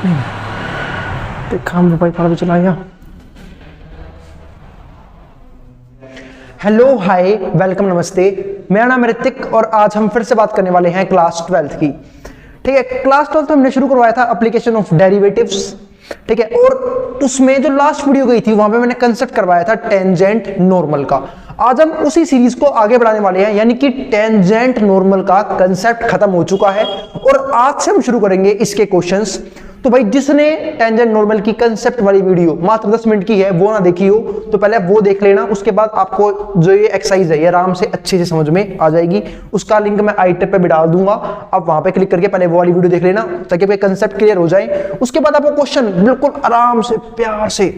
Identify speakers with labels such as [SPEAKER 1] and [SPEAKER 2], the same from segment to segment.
[SPEAKER 1] काम भाई चलाया। हेलो हाय वेलकम नमस्ते, मेरा नाम है ऋतिक और आज हम फिर से बात करने वाले हैं क्लास 12th की। ठीक है, क्लास 12th हमने शुरू करवाया था एप्लीकेशन ऑफ डेरिवेटिव्स। ठीक है, और उसमें जो लास्ट वीडियो गई थी वहां पे मैंने कंसेप्ट करवाया था टेंजेंट नॉर्मल का। आज हम उसी सीरीज को आगे बढ़ाने वाले हैं, यानी कि टेंजेंट नॉर्मल का कंसेप्ट खत्म हो चुका है और आज से हम शुरू करेंगे इसके क्वेश्चंस। तो भाई जिसने टेंजेंट नॉर्मल की कंसेप्ट वाली वीडियो मात्र 10 मिनट की है वो ना देखी हो तो पहले वो देख लेना, उसके बाद आपको जो ये एक्सरसाइज है ये आराम से अच्छे से समझ में आ जाएगी। उसका लिंक मैं आई टैब पे भी डाल दूंगा, आप वहां पे क्लिक करके पहले वो वाली वीडियो देख लेना ताकि आपके कंसेप्ट क्लियर हो जाए। उसके बाद आपको क्वेश्चन बिल्कुल आराम से प्यार से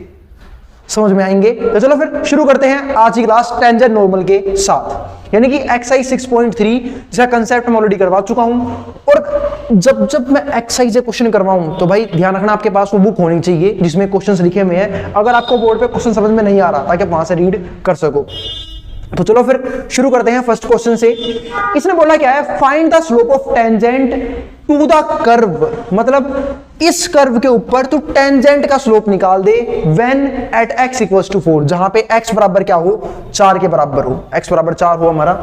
[SPEAKER 1] समझ में आएंगे। तो चलो फिर शुरू करते हैं आज की क्लास टेंजेंट नॉर्मल के साथ, यानी कि एक्सरसाइज 6.3 जिसका कंसेप्ट मैं ऑलरेडी करवा चुका हूं। और जब मैं एक्सरसाइज क्वेश्चन करवाऊं तो भाई ध्यान रखना आपके पास वो बुक होनी चाहिए जिसमें क्वेश्चंस लिखे हुए हैं, अगर आपको बोर्ड पे क्वेश्चन समझ में नहीं आ रहा ताकि आप वहां से रीड कर सको। तो चलो फिर शुरू करते हैं फर्स्ट क्वेश्चन से। इसने बोला क्या है, find the slope of tangent to the curve, मतलब इस कर्व के ऊपर तू टेंजेंट का स्लोप निकाल दे when at x equals to 4, जहां पे x बराबर क्या हो, 4 के बराबर हो, x बराबर 4 हो हमारा।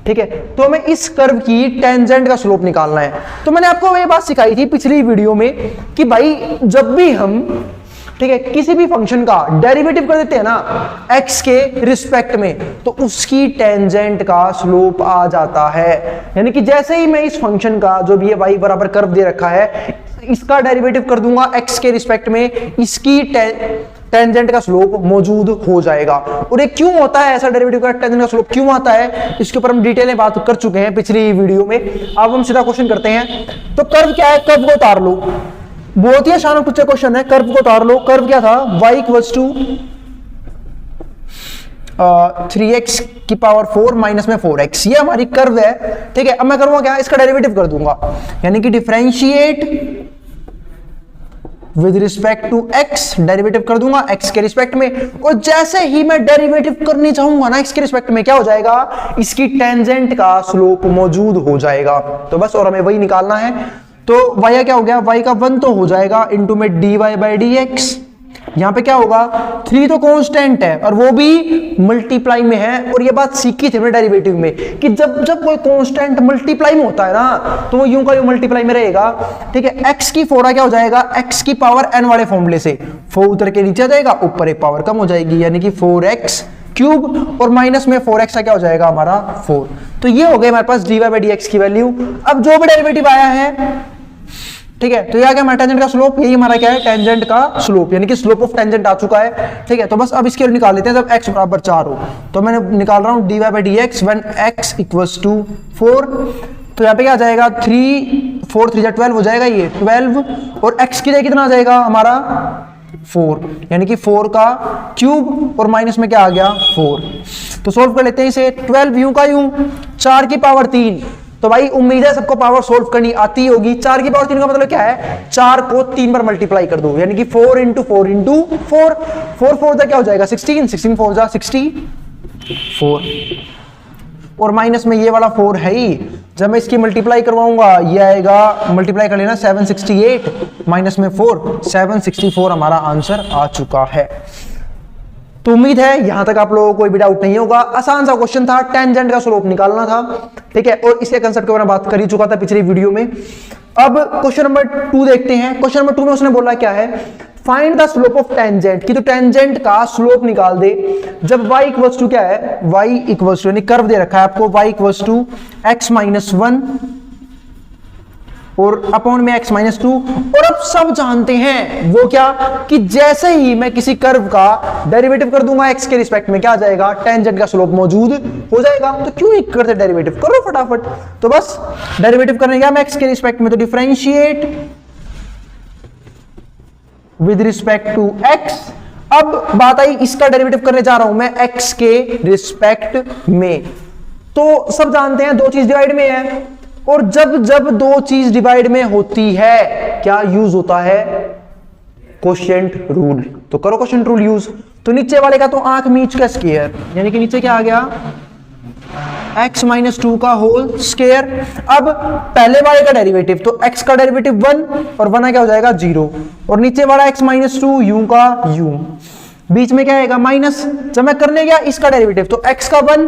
[SPEAKER 1] ठीक है, तो हमें इस कर्व की टेंजेंट का स्लोप निकालना है। तो मैंने आपको ये बात सिखाई थी पिछली वीडियो में कि भाई जब भी हम ठीक है किसी भी फंक्शन का डेरिवेटिव कर देते हैं ना x के रिस्पेक्ट में तो उसकी टेंजेंट का स्लोप आ जाता है। यानी कि जैसे ही मैं इस फंक्शन का जो भी ये y बराबर कर्व दे रखा है इसका डेरिवेटिव कर दूंगा x के रिस्पेक्ट में, इसकी टेंजेंट का स्लोप मौजूद हो जाएगा। और ये क्यों होता है ऐसा, डेरिवेटिव का टेंजेंट का स्लोप क्यों आता है इसके ऊपर हम डिटेल में बात कर चुके हैं पिछली वीडियो में। अब हम सीधा क्वेश्चन करते हैं। तो कर्व क्या है, कर्व को उतार लो, बहुत ही आसान कुछ क्वेश्चन है। कर्व को उतार लो, कर्व क्या था, y इक्वल्स टू 3x की पावर 4 माइनस में 4x, ये हमारी कर्व है। ठीक है, अब मैं करूंगा क्या, इसका डेरिवेटिव कर दूंगा, यानी कि differentiate with respect to x, derivative कर दूंगा x के रिस्पेक्ट में। और जैसे ही मैं डेरिवेटिव करने चाहूंगा ना x के रिस्पेक्ट में क्या हो जाएगा, इसकी टेंजेंट का स्लोप मौजूद हो जाएगा। तो बस और हमें वही निकालना है। तो y क्या हो गया, y का 1 तो हो जाएगा इंटू में dy बाई dx। यहां पे क्या होगा, 3 तो कांस्टेंट है और वो भी मल्टीप्लाई में है। और ये बात सीखी थी हमने डेरिवेटिव में कि जब जब कोई कांस्टेंट मल्टीप्लाई में होता है ना तो वो यूं का यूं मल्टीप्लाई में रहेगा। ठीक है, x की 4 क्या हो जाएगा, x की पावर n वाले फॉर्मूले से 4 उतर के नीचे आ जाएगा, ऊपर एक पावर कम हो जाएगी यानी कि 4x क्यूब, और माइनस में 4x का क्या हो जाएगा हमारा 4। तो ये हो गया हमारे पास dy बाई dx की वैल्यू। अब जो भी डेरिवेटिव आया है ठीक है, तो ये आ गया हमारा टेंजेंट का स्लोप, यही हमारा क्या है टेंजेंट का स्लोप, यानी कि स्लोप ऑफ टेंजेंट आ चुका है। ठीक है, तो बस अब इसके निकाल लेते हैं जब x बराबर 4 हो। तो मैंने निकाल रहा हूं dy by dx when x equals to 4। तो यहाँ पे क्या आ जाएगा, 3 4 3 12 हो जाएगा ये 12, और x की जगह कितना आ जाएगा हमारा 4, यानी कि 4 का क्यूब और माइनस में क्या आ गया 4। तो सोल्व कर लेते हैं इसे, 12 यूं का यूं, 4 की पावर 3। तो भाई उम्मीद है सबको पावर सोल्व करनी आती होगी। 4 की पावर 3 का मतलब क्या है, 4 को 3 बार मल्टीप्लाई कर दो, यानी कि 4 इंटू 4 इंटू 4, 4 4 क्या हो जाएगा 16, 16 4 जा 64, और माइनस में ये वाला 4 है ही। जब मैं इसकी मल्टीप्लाई करवाऊंगा ये आएगा, मल्टीप्लाई कर लेना 768 माइनस में 4 764 हमारा आंसर आ चुका है। तो उम्मीद है यहां तक आप लोगों को कोई भी डाउट नहीं होगा। आसान सा क्वेश्चन था, टेंजेंट का स्लोप निकालना था। ठीक है, और इसके कंसेप्ट के बारे में बात कर ही चुका था पिछली वीडियो में। अब क्वेश्चन नंबर 2 देखते हैं। क्वेश्चन नंबर 2 में उसने बोला क्या है, find the slope of tangent, कि तो टेंजेंट का स्लोप निकाल दे जब y इक्वल्स टू क्या है, y इक्वल्स टू यानी कर्व दे रखा है आपको, y equals to x minus 1 और अपॉन में x माइनस 2। और अब सब जानते हैं वो क्या, कि जैसे ही मैं किसी कर्व का डेरिवेटिव कर दूंगा x के रिस्पेक्ट में क्या आ जाएगा, टेंजेंट का स्लोप मौजूद हो जाएगा। तो क्यों ही करते डेरिवेटिव, करो फटाफट। तो बस डेरिवेटिव करने क्या मैं x के रिस्पेक्ट में, तो differentiate with respect to x। अब बात आई इसका डेरिवेटिव करने जा रहा हूं मैं x के रिस्पेक्ट में। तो सब जानते हैं दो चीज डिवाइड में है, और जब जब दो चीज डिवाइड में होती है क्या यूज होता है, कोशेंट रूल। तो करो कोशेंट रूल यूज। तो नीचे वाले का तो आंख मीच का स्क्वायर, यानी कि नीचे क्या आ गया x माइनस 2 का होल स्क्वायर। अब पहले वाले का डेरिवेटिव, तो x का डेरिवेटिव 1 और 1 क्या हो जाएगा 0, और नीचे वाला x माइनस 2 u का u, बीच में क्या आएगा माइनस। जब मैं करने गया इसका डेरिवेटिव, तो x का 1,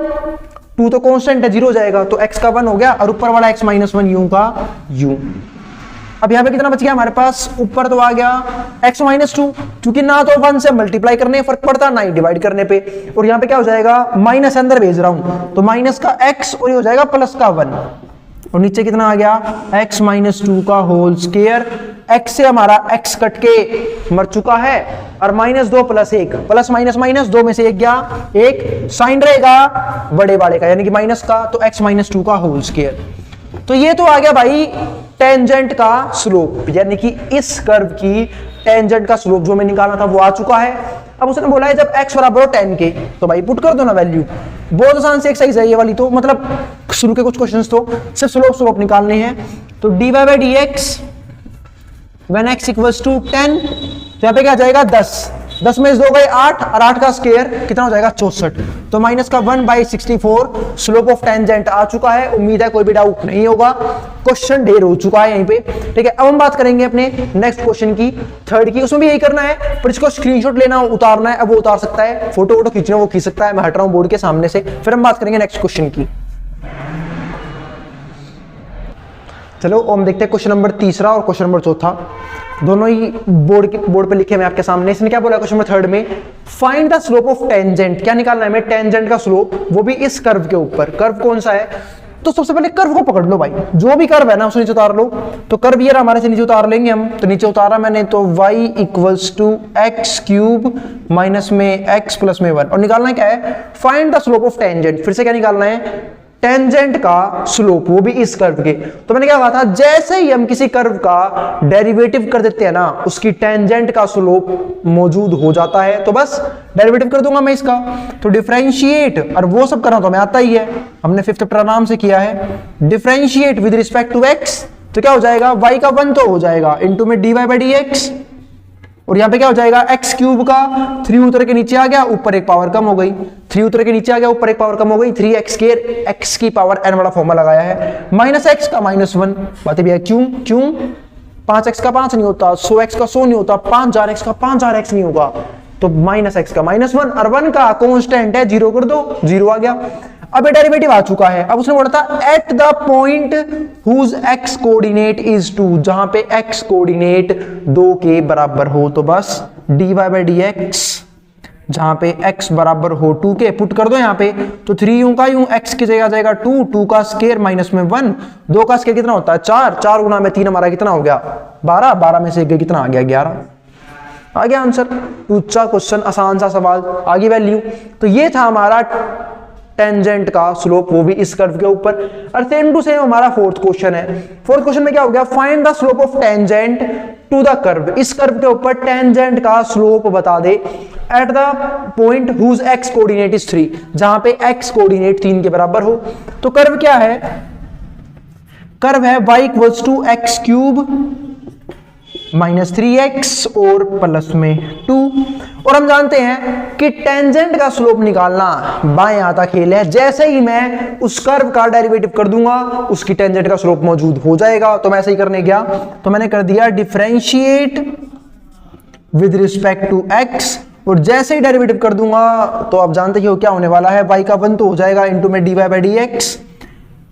[SPEAKER 1] 2 तो कांस्टेंट है 0 हो जाएगा, तो x का 1 हो गया, और ऊपर वाला x माइनस 1 u का u। अब यहाँ पे कितना बच गया हमारे पास, ऊपर तो आ गया x माइनस 2, क्योंकि ना तो 1 से मल्टीप्लाई करने फर्क पड़ता, ना ही डिवाइड करने पे, और यहाँ पे क्या हो जाएगा माइनस अंदर भेज रहा हूं, तो माइनस का x और ये हो जाएगा प्लस का 1, और नीचे कितना आ गया x माइनस 2 का होल स्क्वायर। x से हमारा x कट के मर चुका है, और minus 2 plus 1, plus minus minus 2 में से 1 गया, 1 साइन रहेगा बड़े वाले का यानी कि माइनस का, तो x माइनस 2 का होल स्क्वायर। तो ये तो आ गया भाई टेंजेंट का स्लोप, यानी कि इस कर्व की टेंजेंट का स्लोप जो मैं निकालना था वो आ चुका है। अब उसने बोला है जब x बराबर हो 10 के, तो भाई पुट कर दो ना वैल्यू, बहुत आसान से एक्सरसाइज है ये वाली, तो मतलब शुरू के कुछ क्वेश्चंस तो सिर्फ स्लोप निकालने हैं। तो dy by d x when x equals to 10, तो यहाँ पे क्या आ जाएगा 10 में 2 गए 8, और 8 का स्क्वायर कितना हो जाएगा 64, तो माइनस का 1/64 स्लोप ऑफ टेंजेंट आ चुका है। उम्मीद है कोई भी डाउट नहीं होगा, क्वेश्चन ढेर हो चुका है यहीं पे, ठीक है। अब हम बात करेंगे अपने नेक्स्ट क्वेश्चन की, थर्ड की, उसमें भी यही करना है, पर इसको स्क्रीनशॉट लेना उतारना है, अब वो उतार सकता है, फोटो वोटो खींचना वो खींच सकता है, मैं हट रहा हूं बोर्ड के सामने से। फिर हम बात करेंगे नेक्स्ट क्वेश्चन की। चलो हम देखते हैं क्वेश्चन नंबर तीसरा और क्वेश्चन नंबर चौथा, दोनों ही बोर्ड पे लिखे मैं आपके सामने। इसने क्या बोला क्वेश्चन नंबर थर्ड में, find the slope of tangent, क्या निकालना है हमें टेंजेंट का स्लोप, वो भी इस कर्व के ऊपर। कर्व कौन सा है, तो सबसे पहले कर्व को पकड़ लो भाई, जो भी कर्व है ना उसे नीचे उतार लो। तो कर्व ये हमारे से नीचे उतार लेंगे हम, तो नीचे उतारा मैंने, तो y equals to x cube minus में x प्लस में 1, और निकालना क्या है find the slope of tangent. फिर से क्या निकालना है टेंजेंट का स्लोप, वो भी इस कर्व के। तो मैंने क्या कहा था, जैसे ही हम किसी कर्व का डेरिवेटिव कर देते हैं ना, उसकी टेंजेंट का स्लोप मौजूद हो जाता है, तो बस डेरिवेटिव कर दूंगा मैं इसका। तो डिफरेंशिएट, और वो सब करना तो हमें आता ही है, हमने 5th चैप्टर आराम से किया है। Differentiate with respect to x, तो क्या हो जाएगा y का 1 तो हो जाएगा, इंटू में dy बाई डी एक्स, और यहां पे क्या हो जाएगा x क्यूब का 3 उतर के नीचे आ गया, ऊपर एक पावर कम हो गई, 3 उतर के नीचे आ गया, ऊपर एक पावर कम हो गई, 3x स्क्वायर, x की पावर n वाला फॉर्मूला लगाया है, माइनस x का माइनस 1, बातें भी है क्यों 5x का 5 नहीं होता, 100x का 100 नहीं होता, 5000x का 5000x नहीं होगा, तो माइनस x का माइनस 1, और 1 का कांस्टेंट है 0 कर दो, 0 आ गया। अब ये डेरिवेटिव आ चुका है। अब उसने बोला था at the point whose x coordinate is 2, जहां पे x कोऑर्डिनेट 2 के बराबर हो, तो बस dy बाई डी एक्स जहां पे x बराबर हो 2 के, पुट कर दो यहाँ पे, तो 3 यूं का यूं, x की जगह आ जाएगा 2, 2 का स्क्वायर माइनस में 1, 2 का स्क्वायर कितना होता है 4, 4 गुना में 3 हमारा कितना हो गया 12, 12 में से कितना आ गया 11, आ गया आंसर। दूसरा क्वेश्चन आसान सा सवाल, आगे वैल्यू। तो ये था हमारा टेंजेंट का स्लोप, वो भी इस कर्व के ऊपर। और सेम टू सेम हमारा फोर्थ क्वेश्चन है। फोर्थ क्वेश्चन में क्या हो गया, find the slope of tangent to the curve, इस कर्व के ऊपर टेंजेंट का स्लोप बता दे at the point whose x coordinate is 3, जहां पे x कोऑर्डिनेट 3 के बराबर हो। तो कर्व क्या है, कर्व है y equals to x cube minus 3x और प्लस में 2, और हम जानते हैं कि टेंजेंट का स्लोप निकालना बाएं हाथ का खेल है, जैसे ही मैं उस कर्व का डेरिवेटिव कर दूंगा उसकी टेंजेंट का स्लोप मौजूद हो जाएगा। तो मैं ऐसे ही करने गया, तो मैंने कर दिया differentiate with respect to x, और जैसे ही डेरिवेटिव कर दूंगा तो आप जानते हो क्या होने वाला है, y का 1 तो हो जाएगा इंटू में dy by d x,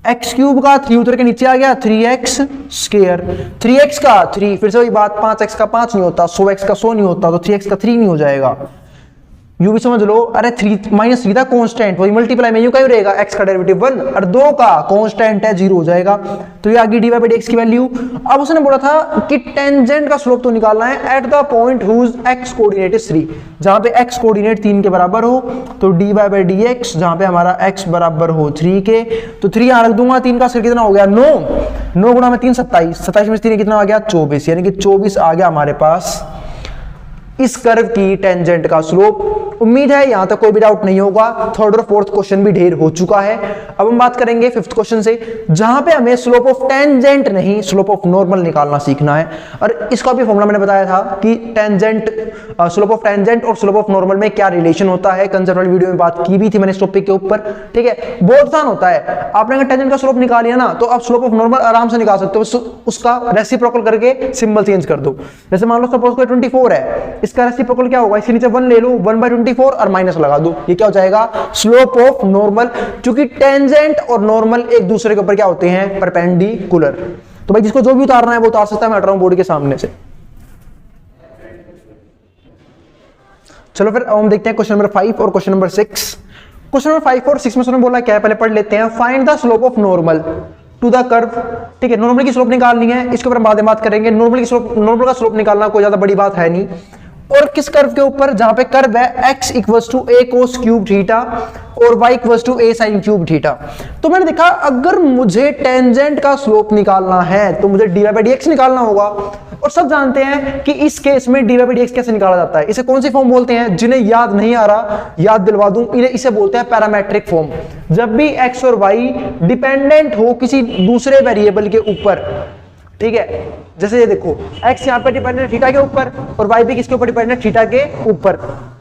[SPEAKER 1] x cube का 3 उतर के नीचे आ गया 3x स्क्वायर, 3x का 3, फिर से वही बात, 5x का 5 नहीं होता, 100x का 100 नहीं होता, तो 3x का 3 नहीं हो जाएगा। यू भी समझ लो, अरे 3 माइनस 3 था कांस्टेंट, वही मल्टीप्लाई में यू का ही रहेगा, x का डेरिवेटिव 1 और 2 का कांस्टेंट है 0 हो जाएगा। तो ये आ गई dy बाई डी एक्स की वैल्यू। अब उसने बोला था कि टेंजेंट का स्लोप तो निकालना है at the point whose x coordinate is 3, जहां पे x कोऑर्डिनेट 3 के बराबर हो, तो dy बाई डी एक्स जहां पे हमारा x बराबर हो 3 के, तो 3 यहां रख दूंगा, 3 का स्क्वायर कितना हो गया 9 गुणा में 3 27, 27 में 3 कितना आ गया 24, यानी कि 24 आ गया हमारे पास इस कर्व की टेंजेंट का स्लोप। उम्मीद है यहां तक कोई भी डाउट नहीं होगा। थर्ड और फोर्थ क्वेश्चन भी ढेर हो चुका है। अब हम बात करेंगे फिफ्थ क्वेश्चन से, जहां पे हमें स्लोप ऑफ टेंजेंट नहीं स्लोप ऑफ नॉर्मल निकालना सीखना है। और इसका भी फॉर्मूला मैंने बताया था कि टेंजेंट स्लोप ऑफ टेंजेंट और स्लोप ऑफ नॉर्मल में क्या रिलेशन होता है। कंसेप्ट वाली वीडियो में बात की भी थी मैंने इस टॉपिक के ऊपर, ठीक है। बहुत आसान होता है, आपने अगर टेंजेंट का स्लोप निकाल लिया ना तो आप स्लोप ऑफ नॉर्मल आराम से निकाल सकते हो। उसका रेसिप्रोकल करके सिंबल चेंज कर दो। जैसे मान लो सपोज कोई 24 है, इसका रेसिप्रोकल क्या होगा, इसके नीचे 1 ले लो, 1/24 और माइनस लगा दो, ये क्या हो जाएगा, स्लोप ऑफ नॉर्मल। क्योंकि टेंजेंट और नॉर्मल एक दूसरे के ऊपर क्या होते हैं, परपेंडिकुलर। तो भाई जिसको जो भी उतारना है वो उतार सकता है। मैं हट रहा हूं बोर्ड के सामने से। चलो फिर हम देखते हैं क्वेश्चन नंबर 5 और क्वेश्चन नंबर 6। क्वेश्चन नंबर 5 और 6 में उन्होंने बोला क्या है, पहले पढ़ लेते हैं। Find the slope of normal to the curve, ठीक है। नॉर्मल की स्लोप निकालनी है, इसके ऊपर हम बाद में बात करेंगे। नॉर्मल का स्लोप निकालना कोई ज्यादा बड़ी बात है नहीं। और किस कर्व के ऊपर, जहां पे कर्व है x equals to a cos cube theta और y equals to a sin cube theta. तो मैंने देखा अगर मुझे टेंजेंट का स्लोप निकालना है तो मुझे dy बाई dx निकालना होगा। और सब जानते हैं कि इस केस में dy बाई dx कैसे निकाला जाता है। इसे कौन सी फॉर्म बोलते हैं, जिन्हें याद नहीं आ रहा याद दिलवा दूं, इसे बोलते हैं पैरामेट्रिक फॉर्म। जब भी x और y डिपेंडेंट हो किसी दूसरे वेरिएबल के ऊपर, ठीक है। जैसे ये देखो x यहाँ पे डिपेंडेंट है थीटा के ऊपर और y भी किसके ऊपर डिपेंडेंट है, थीटा के ऊपर,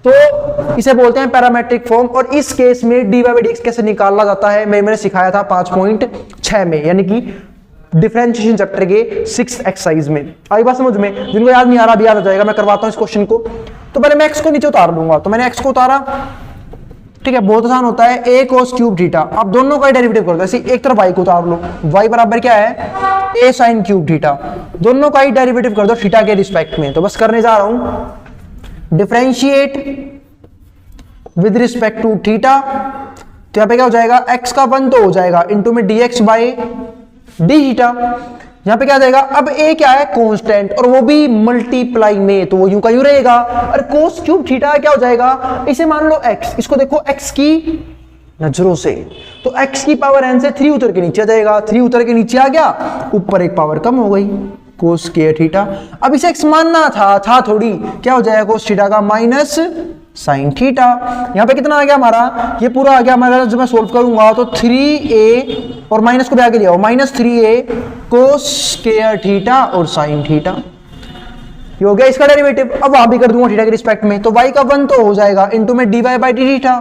[SPEAKER 1] तो इसे बोलते हैं पैरामेट्रिक फॉर्म। और इस केस में dy बाई dx कैसे निकाला जाता है मैंने सिखाया था 5.6 में, यानी कि डिफरेंशिएशन चैप्टर के 6th एक्सरसाइज में। आई बात समझ में, जिनको याद नहीं आ रहा अभी याद आ जाएगा। मैं करवाता हूं इस क्वेश्चन को। तो पहले मैं x को नीचे उतार लूंगा, तो मैंने x को उतारा, ठीक है। बहुत आसान होता है, a cos क्यूब थीटा। अब दोनों का डेरिवेटिव कर दो, ऐसे एक तरफ y को उतार लो, y बराबर क्या है, a sin क्यूब थीटा। दोनों का ही डेरिवेटिव कर दो थीटा के रिस्पेक्ट में। तो बस करने जा रहा हूं, differentiate with respect to theta. तो यहां पे क्या हो जाएगा, x का 1 तो हो जाएगा इंटू में dx बाई डी थीटा। यहां पे क्या आ जाएगा, अब a क्या है, कांस्टेंट, और वो भी मल्टीप्लाई में, तो वो यूं का यूं रहेगा। और cos क्यूब थीटा क्या हो जाएगा, इसे मान लो x, इसको देखो x की नजरों से, तो x की पावर n से 3 उतर के नीचे आ जाएगा। 3 उतर के नीचे आ गया, ऊपर एक पावर कम हो गई, cos स्क्वायर थीटा। अब इसे x मानना था थोड़ी, क्या हो जाएगा, cos थीटा का माइनस साइन थीटा। यहां पे कितना आ गया हमारा, ये पूरा आ गया हमारा। जब मैं सोल्व करूंगा तो 3a और माइनस को भी आगे ले आओ, minus 3a cos square theta और साइन थीटा। ये हो गया इसका डेरिवेटिव। अब वहां भी कर दूंगा थीटा के रिस्पेक्ट में, तो y का 1 तो हो जाएगा इंटू में dy by d theta.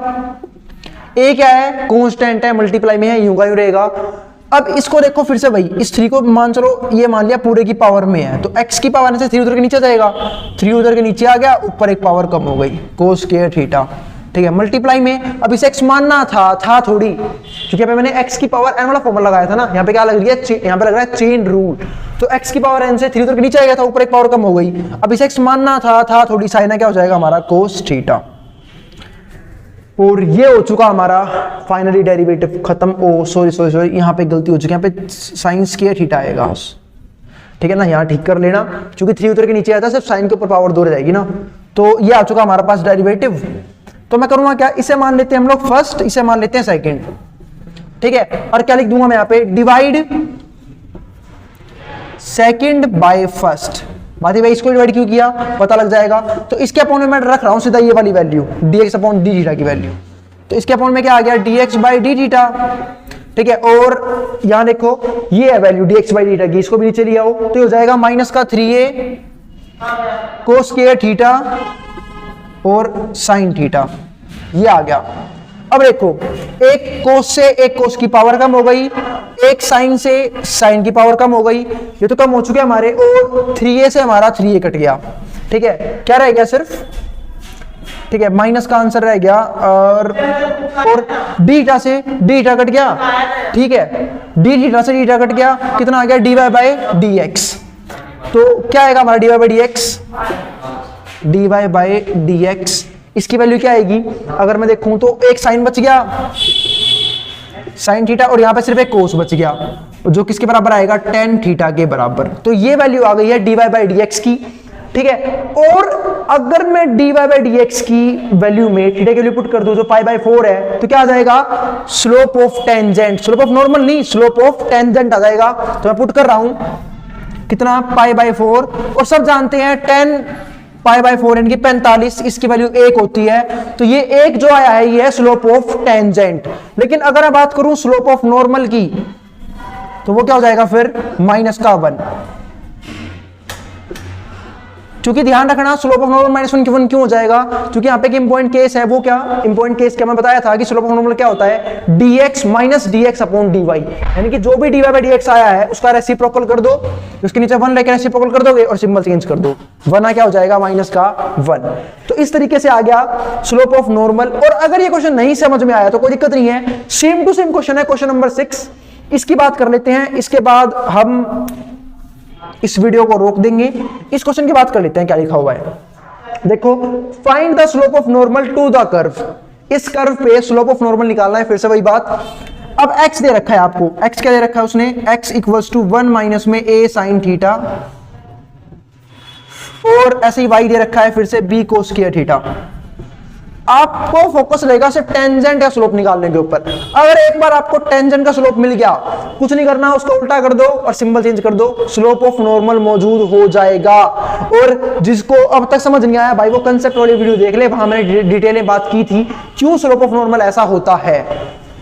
[SPEAKER 1] a क्या है, कांस्टेंट है, मल्टीप्लाई में है, यूं का यूं रहेगा। अब इसको देखो फिर से, भाई इस 3 को मान चलो, ये मान लिया पूरे की पावर में है, तो x की पावर से 3 उधर के नीचे जाएगा, 3 उधर के नीचे आ गया, ऊपर एक पावर कम हो गई, cos स्क्वायर थीटा, ठीक है, मल्टीप्लाई में। अब इसे x मानना था थोड़ी, क्योंकि यहाँ पे मैंने x की पावर n वाला फॉर्मूला लगाया था ना। यहाँ पे क्या लग रही है, यहाँ पे लग रहा है चेन रूल। तो x की पावर n से 3 उधर के नीचे आ गया था, ऊपर एक पावर कम हो गई। अब इसे x मानना था थोड़ी, साइन क्या हो जाएगा हमारा, cos थीटा। और ये हो चुका हमारा फाइनली डेरिवेटिव खत्म। ओ सॉरी यहाँ पे गलती हो चुकी है, यहाँ पे साइन स्क्वायर थीटा आएगा, ठीक है ना। यहाँ ठीक कर लेना, क्योंकि 3 उतर के नीचे आता है, सिर्फ साइन के ऊपर पावर 2 रह जाएगी ना। तो ये आ चुका हमारे पास डेरिवेटिव। तो मैं करूंगा क्या, इसे मान लेते हैं हम लोग फर्स्ट, इसे मान लेते हैं सेकंड, ठीक है। और क्या लिख दूंगा मैं यहाँ पे, डिवाइड सेकंड बाय फर्स्ट। बात भाई इसको डिवाइड क्यों किया पता लग जाएगा। तो इसके अपॉन में मैं रख रहा हूं सीधा ये वाली value, dx upon D theta की वैल्यू। तो इसके अपॉन में क्या आ गया, dx बाई डी थीटा, ठीक है। और यहां देखो ये है value dx by d theta की, इसको भी नीचे लिया हो तो हो जाएगा माइनस का 3a cos स्क्वायर थीटा और साइन थीटा, ये आ गया। अब देखो एक कोस से एक कोस की पावर कम हो गई, एक साइन से साइन की पावर कम हो गई, ये तो कम हो चुके हमारे। और 3a से हमारा 3a कट गया, ठीक है। क्या रह गया सिर्फ, ठीक है, माइनस का आंसर रह गया। और डी थीटा से डी थीटा कट गया, ठीक है, डी थीटा से डी थीटा कट गया, कितना आ गया, dy बाई डी एक्स। तो क्या आएगा हमारा dy by d x, dy by d x. इसकी वैल्यू क्या आएगी, अगर मैं देखूं तो एक साइन बच गया, साइन थीटा, और यहां पे सिर्फ एक कोस बच गया, जो किसके बराबर आएगा, tan थीटा के बराबर। तो ये वैल्यू आ गई है dy बाई डी एक्स की, ठीक है। और अगर मैं dy बाई डी एक्स की वैल्यू में थीटा की वैल्यू पुट कर दूं जो π/4 है, तो क्या आ जाएगा, slope of tangent, slope of normal नहीं, स्लोप ऑफ टेंजेंट आ जाएगा। तो मैं पुट कर रहा हूं कितना, π/4। और सब जानते हैं tan पाई बाय 4 यानी कि 45, इसकी वैल्यू 1 होती है। तो ये 1 जो आया है ये है स्लोप ऑफ टेंजेंट। लेकिन अगर मैं बात करूं स्लोप ऑफ नॉर्मल की तो वो क्या हो जाएगा फिर माइनस का 1। क्योंकि ध्यान रखना स्लोप ऑफ नॉर्मल -1 की 1 क्यों हो जाएगा, क्योंकि यहाँ पे इंपॉर्टेंट केस है। वो क्या इंपॉर्टेंट केस क्या मैं बताया था कि स्लोप ऑफ नॉर्मल क्या होता है, dx minus dx upon dy, यानी कि जो भी dy बाय dx आया है उसका रेसिप्रोकल कर दो, उसके नीचे 1 लेकर रेसिप्रोकल कर दोगे और सिंबल चेंज कर दो, वरना क्या हो जाएगा माइनस का 1। तो इस तरीके से आ गया स्लोप ऑफ नॉर्मल। और अगर ये क्वेश्चन नहीं समझ में आया तो कोई दिक्कत नहीं है, सेम टू सेम क्वेश्चन है, क्वेश्चन नंबर 6, इसकी बात कर लेते हैं। इसके बाद हम इस वीडियो को रोक देंगे, इस क्वेश्चन की बात कर लेते हैं क्या लिखा हुआ है। देखो, find the slope of normal to the curve. इस कर्व पे स्लोप ऑफ नॉर्मल निकालना है, फिर से वही बात। अब x दे रखा है आपको, x क्या दे रखा है उसने, x इक्वल्स टू 1 माइनस में a साइन थीटा, और ऐसे ही y दे रखा है फिर से b कोस स्क्वायर थीटा। आपको फोकस रहेगा सिर्फ टेंजेंट या स्लोप निकालने के ऊपर। अगर एक बार आपको टेंजेंट का स्लोप मिल गया, कुछ नहीं करना, उसको उल्टा कर दो और सिंबल चेंज कर दो, स्लोप ऑफ नॉर्मल मौजूद हो जाएगा। और जिसको अब तक समझ नहीं आया भाई वो कंसेप्ट वाली वीडियो देख ले, वहां मैंने डिटेल में बात की थी क्यों स्लोप ऑफ नॉर्मल ऐसा होता है।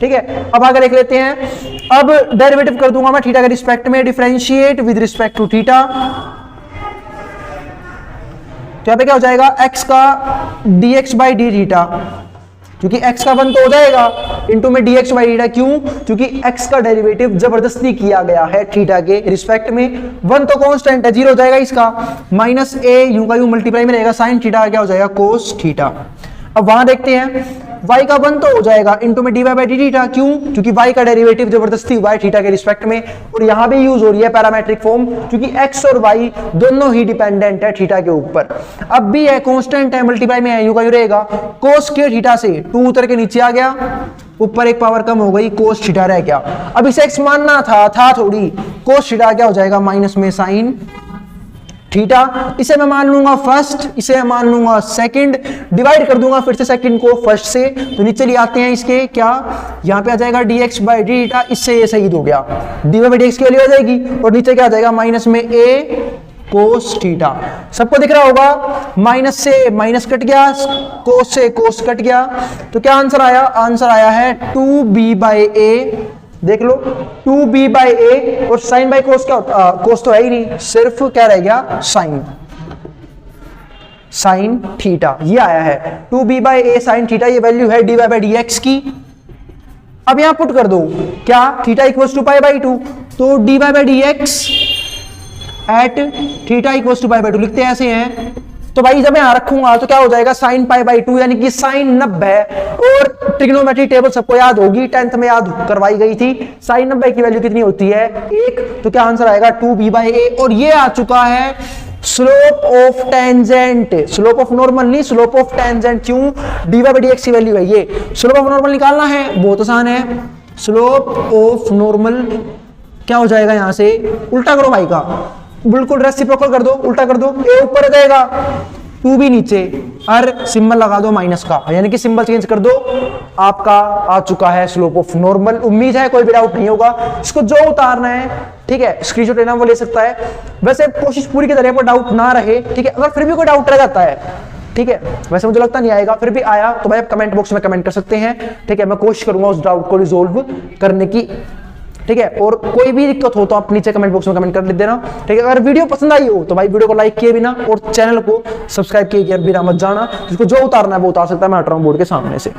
[SPEAKER 1] ठीक है, अब आगे देख लेते हैं। अब डेरिवेटिव कर दूंगा मैं थीटा के रिस्पेक्ट में, differentiate with respect to theta. तो यहां पे क्या हो जाएगा, x का dx बाई डी थीटा, क्योंकि x का 1 तो हो जाएगा, इंटू में dx बाई थीटा। क्यों, क्योंकि x का डेरिवेटिव जबरदस्ती किया गया है थीटा के रिस्पेक्ट में। 1 तो कांस्टेंट है, 0 हो जाएगा इसका, माइनस a यूं का यूं मल्टीप्लाई में रहेगा, साइन थीटा क्या हो जाएगा कोस थीटा। अब वहां देखते हैं, y का 1 तो हो जाएगा, इंटू में dy बाई डी थीटा। क्यों, क्योंकि y का डेरिवेटिव जबरदस्ती हुआ है थीटा के रिस्पेक्ट में, और यहां भी यूज हो रही है पैरामेट्रिक फॉर्म, क्योंकि x और y दोनों ही डिपेंडेंट है थीटा के ऊपर। अब भी है कांस्टेंट है, मल्टीप्लाई में है, यूं का यूं रहेगा, कोस स्क्वायर थीटा से 2 उतर के नीचे आ गया, ऊपर एक पावर कम हो गई, कोस थीटा रह गया। अब इसे x मानना था थोड़ी, कोस थीटा क्या हो जाएगा माइनस में साइन थीटा। इसे मैं मान लूंगा फर्स्ट, इसे मैं मान लूंगा सेकंड, डिवाइड कर दूंगा फिर से सेकंड को फर्स्ट से, तो नीचे ले आते हैं इसके, क्या यहां पे आ जाएगा dx बाई डी थीटा, इससे ये सही हो गया, dy बाई dx की वैल्यू आ जाएगी, और नीचे क्या आ जाएगा माइनस में a कोस थीटा। सबको दिख रहा होगा, माइनस से माइनस कट गया, कोस से कोस कट गया, तो क्या आंसर आया, आंसर आया है 2b बाई a। देख लो 2b बाई a, और साइन बाई कोस क्या होता, कोस तो है ही नहीं, सिर्फ क्या रह गया साइन, साइन थीटा ये आया है 2b by a sine theta. ये वैल्यू है dy बाई dx की। अब यहां पुट कर दो क्या, theta equals to pi by 2, तो dy by dx at theta equals to pi by 2 लिखते हैं, ऐसे हैं। तो भाई जब मैं यहां रखूंगा तो क्या हो जाएगा साइन पाई बाई 2, यानी कि साइन 90। और ट्रिग्नोमेट्री टेबल सबको याद होगी, 10th में याद करवाई गई थी। साइन 90 की वैल्यू कितनी होती है 1, तो क्या आंसर आएगा 2b बाई a। और ये आ चुका है slope of tangent, slope of normal नहीं, स्लोप ऑफ टेंजेंट। क्यों, dy बाई dx की वैल्यू है ये। स्लोप ऑफ नॉर्मल निकालना है, बहुत आसान है। स्लोप ऑफ नॉर्मल क्या हो जाएगा, यहां से उल्टा करो भाई का, बिल्कुल रेसिप्रोकल कर दो, उल्टा कर दो, a ऊपर आ जाएगा 2b नीचे, और सिंबल लगा दो माइनस का, यानी कि सिंबल चेंज कर दो, आपका आ चुका है स्लोप ऑफ नॉर्मल। उम्मीद है कोई भी डाउट नहीं होगा। इसको जो उतारना है, ठीक है, स्क्रीनशॉट लेना वो ले सकता है। वैसे कोशिश पूरी की तरह पर डाउट ना रहे, ठीक है। अगर फिर भी कोई डाउट रह जाता है, ठीक है, वैसे मुझे लगता नहीं आएगा, फिर भी आया तो भाई आप कमेंट बॉक्स में कमेंट कर सकते हैं, ठीक है। मैं कोशिश करूंगा उस डाउट को रिजोल्व करने की, ठीक है। और कोई भी दिक्कत हो तो आप नीचे कमेंट बॉक्स में कमेंट कर देना, ठीक है। अगर वीडियो पसंद आई हो तो भाई वीडियो को लाइक किए बिना और चैनल को सब्सक्राइब किए बिना मत जाना। जिसको जो उतारना है वो उतार सकता है, मैं हट रहा हूं बोर्ड के सामने से।